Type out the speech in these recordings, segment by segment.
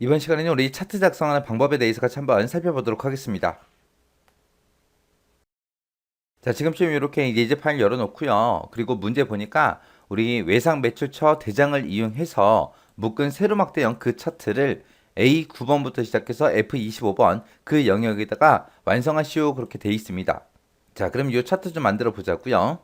이번 시간에는 우리 차트 작성하는 방법에 대해서 같이 한번 살펴보도록 하겠습니다. 자, 지금쯤 이렇게 이제 파일 열어놓고요. 그리고 문제 보니까 우리 외상 매출처 대장을 이용해서 묶은 세로막대형 그 차트를 A9번부터 시작해서 F25번 그 영역에다가 완성하시오 그렇게 돼 있습니다. 자, 그럼 이 차트 좀 만들어 보자고요.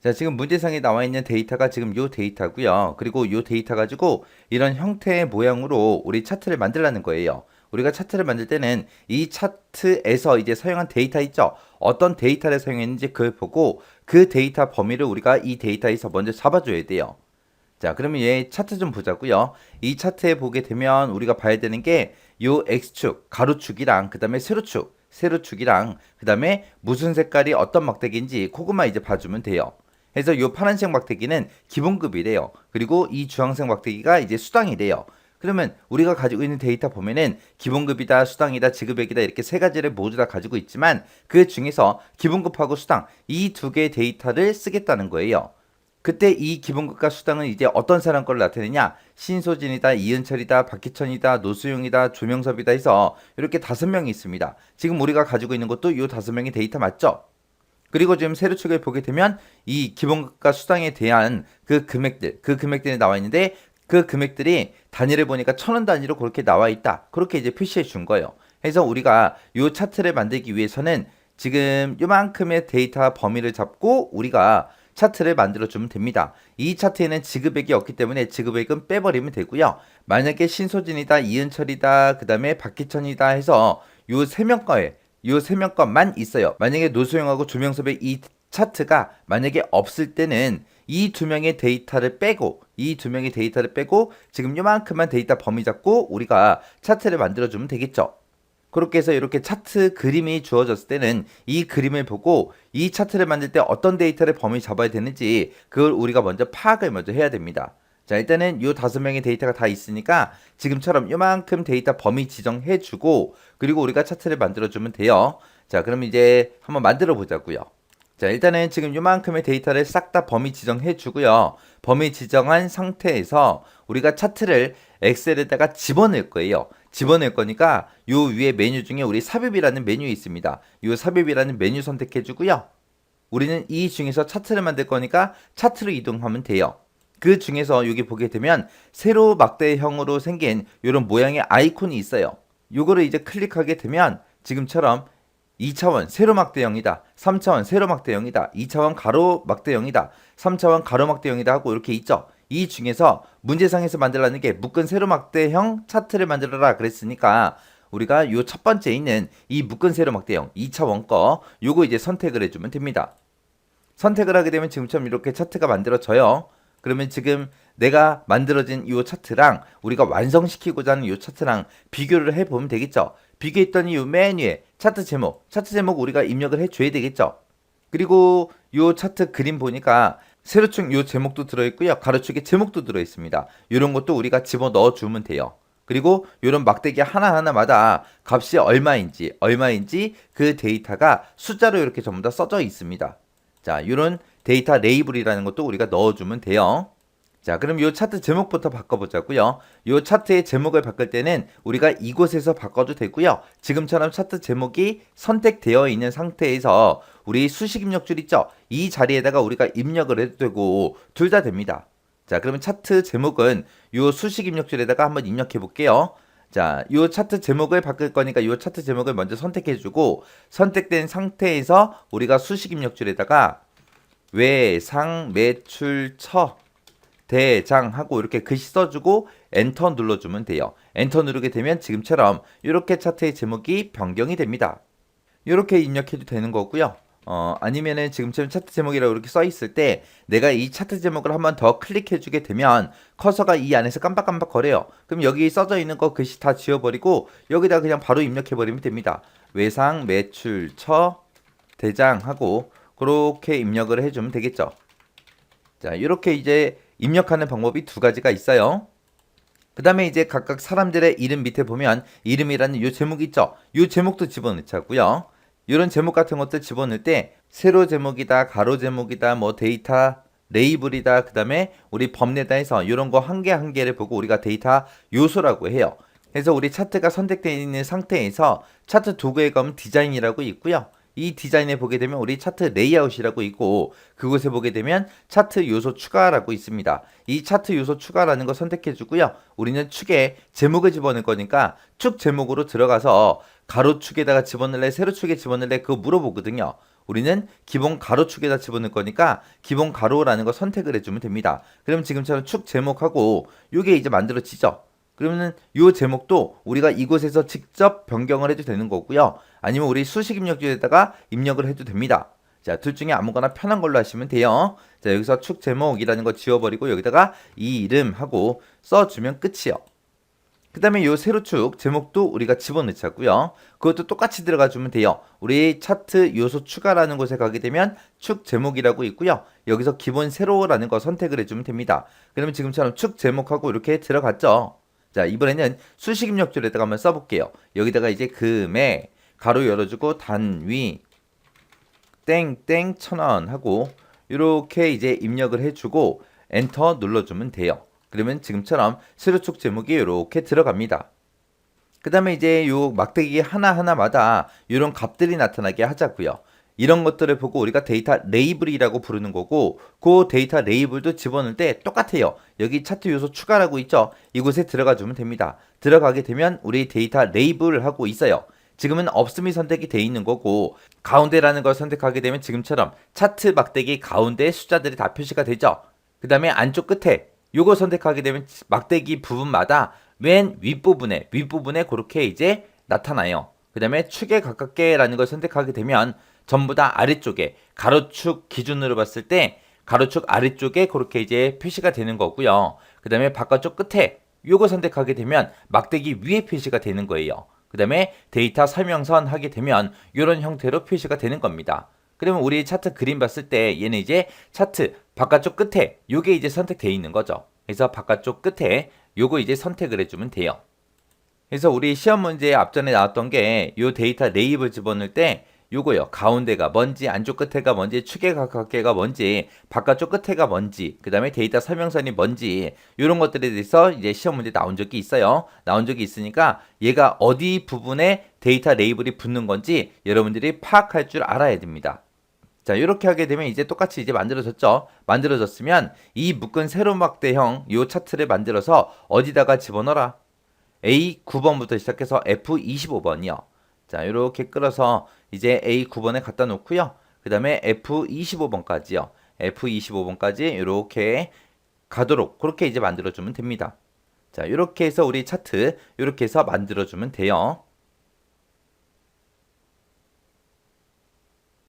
자, 지금 문제상에 나와 있는 데이터가 지금 요 데이터고요. 그리고 요 데이터 가지고 이런 형태의 모양으로 우리 차트를 만들라는 거예요. 우리가 차트를 만들 때는 이 차트에서 이제 사용한 데이터 있죠? 어떤 데이터를 사용했는지 그걸 보고 그 데이터 범위를 우리가 이 데이터에서 먼저 잡아줘야 돼요. 자, 그러면 얘 차트 좀 보자고요. 이 차트에 보게 되면 우리가 봐야 되는 게 요 X축, 가로축이랑 그 다음에 세로축, 세로축이랑 그 다음에 무슨 색깔이 어떤 막대기인지 그것만 이제 봐주면 돼요. 그래서 이 파란색 막대기는 기본급이래요. 그리고 이 주황색 막대기가 이제 수당이래요. 그러면 우리가 가지고 있는 데이터 보면은 기본급이다, 수당이다, 지급액이다 이렇게 세 가지를 모두 다 가지고 있지만 그 중에서 기본급하고 수당 이 두 개의 데이터를 쓰겠다는 거예요. 그때 이 기본급과 수당은 이제 어떤 사람 걸 나타내냐? 신소진이다, 이은철이다, 박희천이다, 노수용이다, 조명섭이다 해서 이렇게 5명이 있습니다. 지금 우리가 가지고 있는 것도 이 5명의 데이터 맞죠? 그리고 지금 세로축을 보게 되면 이 기본급과 수당에 대한 그 금액들이 나와 있는데 그 금액들이 단위를 보니까 1,000원 단위로 그렇게 나와 있다. 그렇게 이제 표시해 준 거예요. 그래서 우리가 이 차트를 만들기 위해서는 지금 요만큼의 데이터 범위를 잡고 우리가 차트를 만들어 주면 됩니다. 이 차트에는 지급액이 없기 때문에 지급액은 빼버리면 되고요. 만약에 신소진이다, 이은철이다, 그 다음에 박기천이다 해서 요 세 명 거에 요 세 명 것만 있어요. 만약에 노소영하고 조명섭의 이 차트가 만약에 없을 때는 이 두 명의 데이터를 빼고 지금 요만큼만 데이터 범위 잡고 우리가 차트를 만들어주면 되겠죠. 그렇게 해서 이렇게 차트 그림이 주어졌을 때는 이 그림을 보고 이 차트를 만들 때 어떤 데이터를 범위 잡아야 되는지 그걸 우리가 먼저 파악을 먼저 해야 됩니다. 자, 일단은 요 5명의 데이터가 다 있으니까 지금처럼 요만큼 데이터 범위 지정해주고 그리고 우리가 차트를 만들어주면 돼요. 자, 그럼 이제 한번 만들어 보자고요. 자, 일단은 지금 요만큼의 데이터를 싹 다 범위 지정해 주고요. 범위 지정한 상태에서 우리가 차트를 엑셀에다가 집어넣을 거예요. 집어넣을 거니까 요 위에 메뉴 중에 우리 삽입이라는 메뉴 있습니다. 요 삽입이라는 메뉴 선택해 주고요. 우리는 이 중에서 차트를 만들 거니까 차트로 이동하면 돼요. 그 중에서 여기 보게 되면 세로 막대형으로 생긴 이런 모양의 아이콘이 있어요. 요거를 이제 클릭하게 되면 지금처럼 2차원 세로막대형이다. 3차원 세로막대형이다. 2차원 가로막대형이다. 3차원 가로막대형이다 하고 이렇게 있죠. 이 중에서 문제상에서 만들라는 게 묶은 세로막대형 차트를 만들어라 그랬으니까 우리가 요 첫 번째 있는 이 묶은 세로막대형 2차원 거 요거 이제 선택을 해주면 됩니다. 선택을 하게 되면 지금처럼 이렇게 차트가 만들어져요. 그러면 지금 내가 만들어진 이 차트랑 우리가 완성시키고자 하는 이 차트랑 비교를 해보면 되겠죠. 비교했더니 이 메뉴에 차트 제목 우리가 입력을 해줘야 되겠죠. 그리고 이 차트 그림 보니까 세로축 이 제목도 들어있고요. 가로축에 제목도 들어있습니다. 이런 것도 우리가 집어 넣어주면 돼요. 그리고 이런 막대기 하나하나마다 값이 얼마인지 그 데이터가 숫자로 이렇게 전부 다 써져 있습니다. 자, 이런 데이터 레이블이라는 것도 우리가 넣어주면 돼요. 자, 그럼 이 차트 제목부터 바꿔보자고요. 이 차트의 제목을 바꿀 때는 우리가 이곳에서 바꿔도 되고요. 지금처럼 차트 제목이 선택되어 있는 상태에서 우리 수식 입력줄 있죠? 이 자리에다가 우리가 입력을 해도 되고 둘 다 됩니다. 자, 그러면 차트 제목은 이 수식 입력줄에다가 한번 입력해 볼게요. 자, 이 차트 제목을 바꿀 거니까 이 차트 제목을 먼저 선택해주고 선택된 상태에서 우리가 수식 입력줄에다가 외상 매출처 대장하고 이렇게 글씨 써주고 엔터 눌러주면 돼요. 엔터 누르게 되면 지금처럼 이렇게 차트의 제목이 변경이 됩니다. 이렇게 입력해도 되는 거고요. 아니면은 지금처럼 차트 제목이라고 이렇게 써 있을 때 내가 이 차트 제목을 한번 더 클릭해 주게 되면 커서가 이 안에서 깜빡깜빡 거려요. 그럼 여기 써져 있는 거 글씨 다 지워버리고 여기다 그냥 바로 입력해 버리면 됩니다. 외상 매출처 대장하고 그렇게 입력을 해주면 되겠죠. 자, 이렇게 이제 입력하는 방법이 두 가지가 있어요. 그 다음에 이제 각각 사람들의 이름 밑에 보면 이름이라는 요 제목 있죠? 요 제목도 집어넣자고요. 이런 제목 같은 것들 집어넣을 때 세로 제목이다, 가로 제목이다, 뭐 데이터 레이블이다, 그 다음에 우리 범례다 해서 이런 거 한 개 한 개를 보고 우리가 데이터 요소라고 해요. 그래서 우리 차트가 선택되어 있는 상태에서 차트 도구에 가면 디자인이라고 있고요. 이 디자인에 보게 되면 우리 차트 레이아웃이라고 있고 그곳에 보게 되면 차트 요소 추가라고 있습니다. 이 차트 요소 추가라는 거 선택해 주고요. 우리는 축에 제목을 집어넣을 거니까 축 제목으로 들어가서 가로축에다가 집어넣을래 세로축에 집어넣을래 그거 물어보거든요. 우리는 기본 가로축에다 집어넣을 거니까 기본 가로라는 거 선택을 해주면 됩니다. 그럼 지금처럼 축 제목하고 요게 이제 만들어지죠. 그러면은 요 제목도 우리가 이곳에서 직접 변경을 해도 되는 거고요. 아니면 우리 수식 입력지에다가 입력을 해도 됩니다. 자, 둘 중에 아무거나 편한 걸로 하시면 돼요. 자, 여기서 축 제목이라는 거 지워버리고 여기다가 이 이름 하고 써주면 끝이요. 그 다음에 요 세로축 제목도 우리가 집어넣자고요. 그것도 똑같이 들어가 주면 돼요. 우리 차트 요소 추가라는 곳에 가게 되면 축 제목이라고 있고요. 여기서 기본 세로라는 거 선택을 해주면 됩니다. 그러면 지금처럼 축 제목하고 이렇게 들어갔죠. 자, 이번에는 수식 입력줄에다가 한번 써볼게요. 여기다가 이제 금액 가로 열어주고 단위 땡땡 1,000원 하고 이렇게 이제 입력을 해주고 엔터 눌러주면 돼요. 그러면 지금처럼 세로축 제목이 이렇게 들어갑니다. 그 다음에 이제 요 막대기 하나하나마다 이런 값들이 나타나게 하자고요. 이런 것들을 보고 우리가 데이터 레이블이라고 부르는 거고 그 데이터 레이블도 집어넣을 때 똑같아요. 여기 차트 요소 추가라고 있죠. 이곳에 들어가 주면 됩니다. 들어가게 되면 우리 데이터 레이블 하고 있어요. 지금은 없음이 선택이 돼 있는 거고 가운데라는 걸 선택하게 되면 지금처럼 차트 막대기 가운데 숫자들이 다 표시가 되죠. 그 다음에 안쪽 끝에 요거 선택하게 되면 막대기 부분마다 맨 윗부분에 그렇게 이제 나타나요. 그 다음에 축에 가깝게 라는 걸 선택하게 되면 전부 다 아래쪽에 가로축 기준으로 봤을 때 가로축 아래쪽에 그렇게 이제 표시가 되는 거고요. 그 다음에 바깥쪽 끝에 요거 선택하게 되면 막대기 위에 표시가 되는 거예요. 그 다음에 데이터 설명선 하게 되면 이런 형태로 표시가 되는 겁니다. 그러면 우리 차트 그림 봤을 때 얘는 이제 차트 바깥쪽 끝에 요게 이제 선택되어 있는 거죠. 그래서 바깥쪽 끝에 요거 이제 선택을 해주면 돼요. 그래서 우리 시험 문제에 앞전에 나왔던 게 요 데이터 레이블 집어넣을 때 요거요. 가운데가 뭔지, 안쪽 끝에가 뭔지, 축에 가깝게가 뭔지, 바깥쪽 끝에가 뭔지, 그 다음에 데이터 설명선이 뭔지, 요런 것들에 대해서 이제 시험 문제 나온 적이 있어요. 나온 적이 있으니까 얘가 어디 부분에 데이터 레이블이 붙는 건지 여러분들이 파악할 줄 알아야 됩니다. 자, 이렇게 하게 되면 이제 똑같이 이제 만들어졌죠. 만들어졌으면 이 묶은 세로 막대형 요 차트를 만들어서 어디다가 집어넣어라. A9번부터 시작해서 F25번이요. 자, 이렇게 끌어서 이제 A9번에 갖다 놓고요. 그 다음에 F25번까지요. F25번까지 이렇게 가도록 그렇게 이제 만들어주면 됩니다. 자, 이렇게 해서 우리 차트 이렇게 해서 만들어주면 돼요.